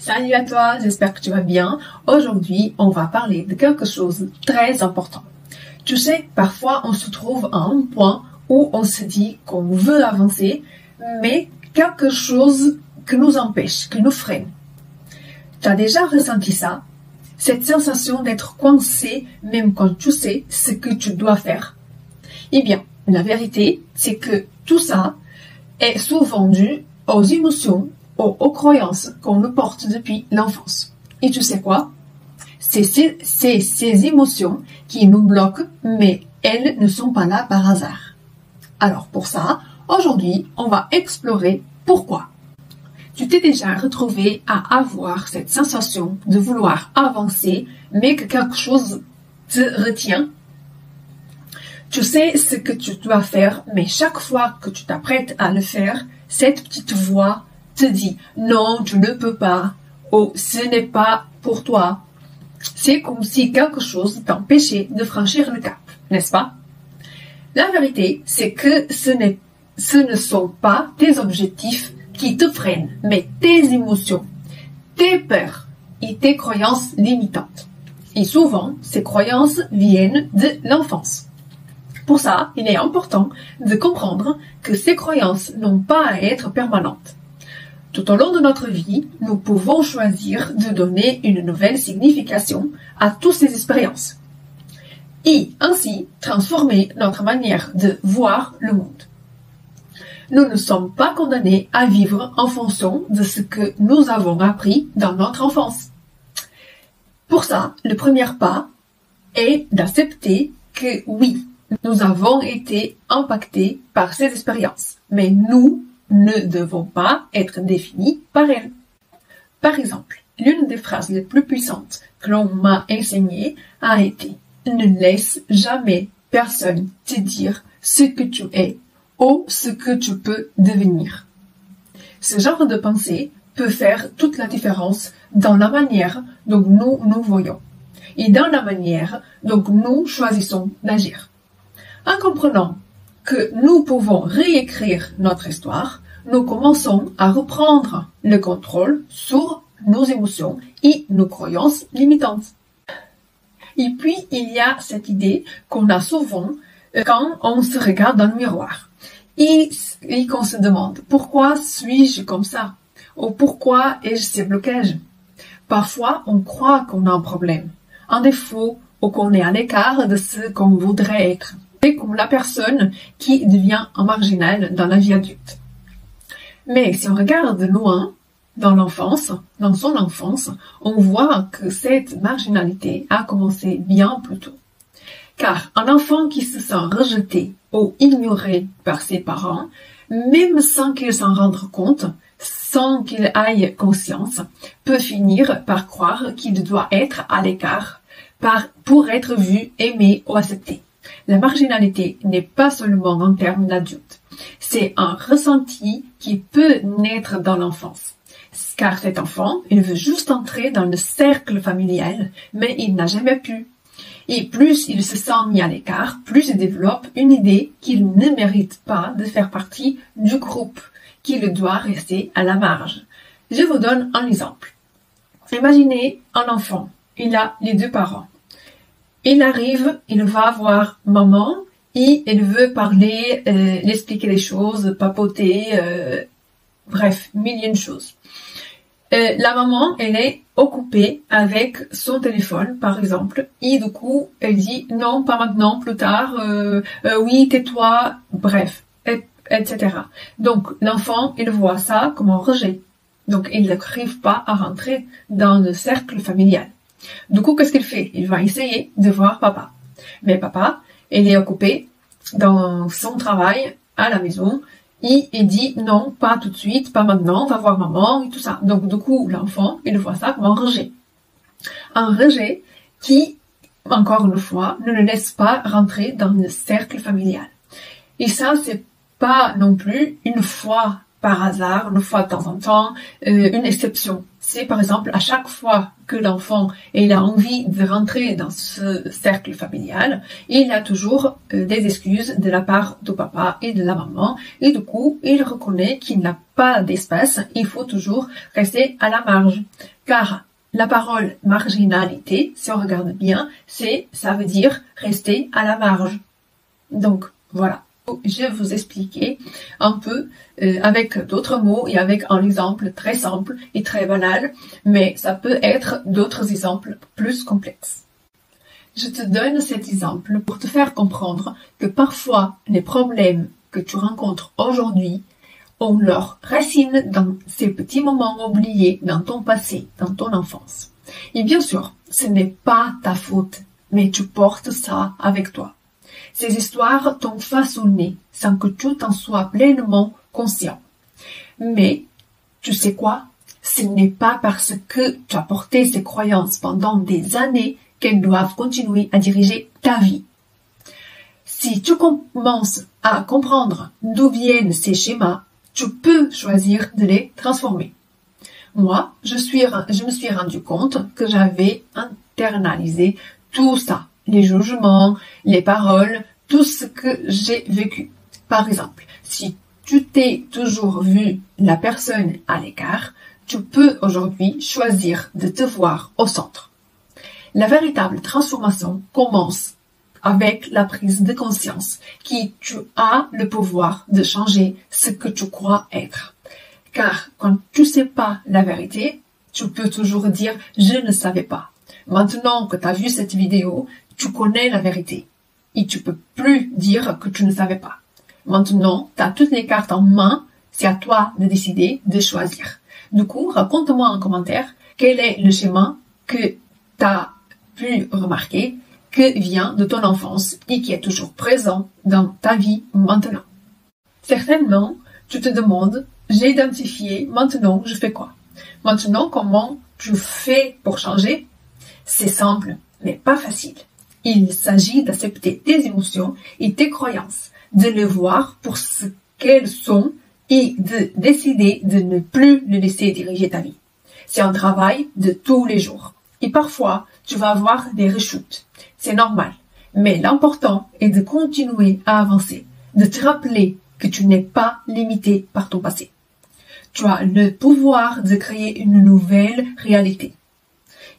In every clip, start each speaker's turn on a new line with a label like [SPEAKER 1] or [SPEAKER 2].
[SPEAKER 1] Salut à toi, j'espère que tu vas bien. Aujourd'hui, on va parler de quelque chose de très important. Tu sais, parfois on se trouve à un point où on se dit qu'on veut avancer, mais quelque chose que nous empêche, que nous freine. Tu as déjà ressenti ça? Cette sensation d'être coincé même quand tu sais ce que tu dois faire? Eh bien, la vérité, c'est que tout ça est souvent dû aux émotions, aux croyances qu'on nous porte depuis l'enfance. Et tu sais quoi? C'est ces émotions qui nous bloquent, mais elles ne sont pas là par hasard. Alors pour ça, aujourd'hui, on va explorer pourquoi. Tu t'es déjà retrouvé à avoir cette sensation de vouloir avancer, mais que quelque chose te retient? Tu sais ce que tu dois faire, mais chaque fois que tu t'apprêtes à le faire, cette petite voix te dit « Non, tu ne peux pas » ou « Ce n'est pas pour toi ». C'est comme si quelque chose t'empêchait de franchir le cap, n'est-ce pas? La vérité, c'est que ce ne sont pas tes objectifs qui te freinent, mais tes émotions, tes peurs et tes croyances limitantes. Et souvent, ces croyances viennent de l'enfance. Pour ça, il est important de comprendre que ces croyances n'ont pas à être permanentes. Tout au long de notre vie, nous pouvons choisir de donner une nouvelle signification à toutes ces expériences et ainsi transformer notre manière de voir le monde. Nous ne sommes pas condamnés à vivre en fonction de ce que nous avons appris dans notre enfance. Pour ça, le premier pas est d'accepter que oui, nous avons été impactés par ces expériences, mais nous ne devons pas être définis par elles. Par exemple, l'une des phrases les plus puissantes que l'on m'a enseignées a été « Ne laisse jamais personne te dire ce que tu es ou ce que tu peux devenir ». Ce genre de pensée peut faire toute la différence dans la manière dont nous nous voyons et dans la manière dont nous choisissons d'agir. En comprenant que nous pouvons réécrire notre histoire, nous commençons à reprendre le contrôle sur nos émotions et nos croyances limitantes. Et puis, il y a cette idée qu'on a souvent quand on se regarde dans le miroir et qu'on se demande « Pourquoi suis-je comme ça ?» ou « Pourquoi ai-je ces blocages ?» Parfois, on croit qu'on a un problème, un défaut ou qu'on est à l'écart de ce qu'on voudrait être. C'est comme la personne qui devient un marginal dans la vie adulte. Mais si on regarde loin, dans son enfance, on voit que cette marginalité a commencé bien plus tôt. Car un enfant qui se sent rejeté ou ignoré par ses parents, même sans qu'il s'en rende compte, sans qu'il ait conscience, peut finir par croire qu'il doit être à l'écart pour être vu, aimé ou accepté. La marginalité n'est pas seulement en termes d'adulte, c'est un ressenti qui peut naître dans l'enfance. Car cet enfant, il veut juste entrer dans le cercle familial, mais il n'a jamais pu. Et plus il se sent mis à l'écart, plus il développe une idée qu'il ne mérite pas de faire partie du groupe, qu'il doit rester à la marge. Je vous donne un exemple. Imaginez un enfant, il a les deux parents. Il arrive, il va voir maman et il veut parler, l'expliquer les choses, papoter, bref, milliers de choses. La maman, elle est occupée avec son téléphone, par exemple, et du coup, elle dit non, pas maintenant, plus tard, oui, tais-toi, bref, etc. Donc, l'enfant, il voit ça comme un rejet. Donc, il n'arrive pas à rentrer dans le cercle familial. Du coup, qu'est-ce qu'il fait? Il va essayer de voir papa. Mais papa, il est occupé dans son travail à la maison et il dit non, pas tout de suite, pas maintenant, va voir maman et tout ça. Donc, du coup, l'enfant, il voit ça comme un rejet. Un rejet qui, encore une fois, ne le laisse pas rentrer dans le cercle familial. Et ça, c'est pas non plus une foi par hasard, une fois de temps en temps, une exception. C'est par exemple à chaque fois que l'enfant il a envie de rentrer dans ce cercle familial, il a toujours des excuses de la part du papa et de la maman et du coup il reconnaît qu'il n'a pas d'espace, il faut toujours rester à la marge. Car la parole marginalité, si on regarde bien, ça veut dire rester à la marge. Donc voilà. Je vais vous expliquer un peu avec d'autres mots et avec un exemple très simple et très banal, mais ça peut être d'autres exemples plus complexes. Je te donne cet exemple pour te faire comprendre que parfois les problèmes que tu rencontres aujourd'hui ont leurs racines dans ces petits moments oubliés dans ton passé, dans ton enfance. Et bien sûr, ce n'est pas ta faute, mais tu portes ça avec toi. Ces histoires t'ont façonné sans que tu t'en sois pleinement conscient. Mais, tu sais quoi? Ce n'est pas parce que tu as porté ces croyances pendant des années qu'elles doivent continuer à diriger ta vie. Si tu commences à comprendre d'où viennent ces schémas, tu peux choisir de les transformer. Moi, je me suis rendu compte que j'avais internalisé tout ça. Les jugements, les paroles, tout ce que j'ai vécu. Par exemple, si tu t'es toujours vu la personne à l'écart, tu peux aujourd'hui choisir de te voir au centre. La véritable transformation commence avec la prise de conscience qui tu as le pouvoir de changer ce que tu crois être. Car quand tu sais pas la vérité, tu peux toujours dire « je ne savais pas ». Maintenant que tu as vu cette vidéo, tu connais la vérité et tu peux plus dire que tu ne savais pas. Maintenant, tu as toutes les cartes en main, c'est à toi de décider, de choisir. Du coup, raconte-moi en commentaire quel est le schéma que tu as pu remarquer, que vient de ton enfance et qui est toujours présent dans ta vie maintenant. Certainement, tu te demandes, j'ai identifié, maintenant je fais quoi? Maintenant, comment tu fais pour changer? C'est simple, mais pas facile. Il s'agit d'accepter tes émotions et tes croyances, de les voir pour ce qu'elles sont et de décider de ne plus les laisser diriger ta vie. C'est un travail de tous les jours. Et parfois, tu vas avoir des rechutes. C'est normal. Mais l'important est de continuer à avancer, de te rappeler que tu n'es pas limité par ton passé. Tu as le pouvoir de créer une nouvelle réalité.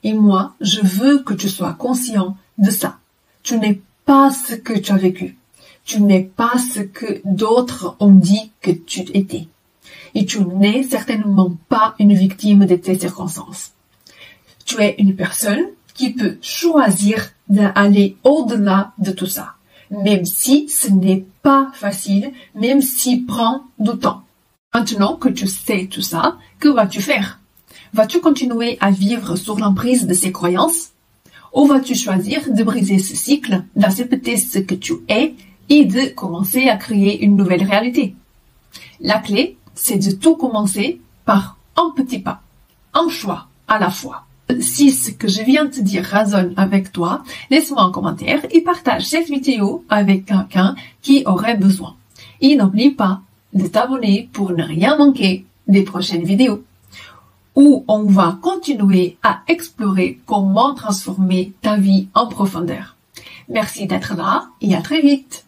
[SPEAKER 1] Et moi, je veux que tu sois conscient de ça. Tu n'es pas ce que tu as vécu. Tu n'es pas ce que d'autres ont dit que tu étais. Et tu n'es certainement pas une victime de tes circonstances. Tu es une personne qui peut choisir d'aller au-delà de tout ça. Même si ce n'est pas facile, même s'il prend du temps. Maintenant que tu sais tout ça, que vas-tu faire? Vas-tu continuer à vivre sous l'emprise de ces croyances? Ou vas-tu choisir de briser ce cycle, d'accepter ce que tu es et de commencer à créer une nouvelle réalité? La clé, c'est de tout commencer par un petit pas, un choix à la fois. Si ce que je viens de te dire résonne avec toi, laisse-moi un commentaire et partage cette vidéo avec quelqu'un qui aurait besoin. Et n'oublie pas de t'abonner pour ne rien manquer des prochaines vidéos, où on va continuer à explorer comment transformer ta vie en profondeur. Merci d'être là et à très vite.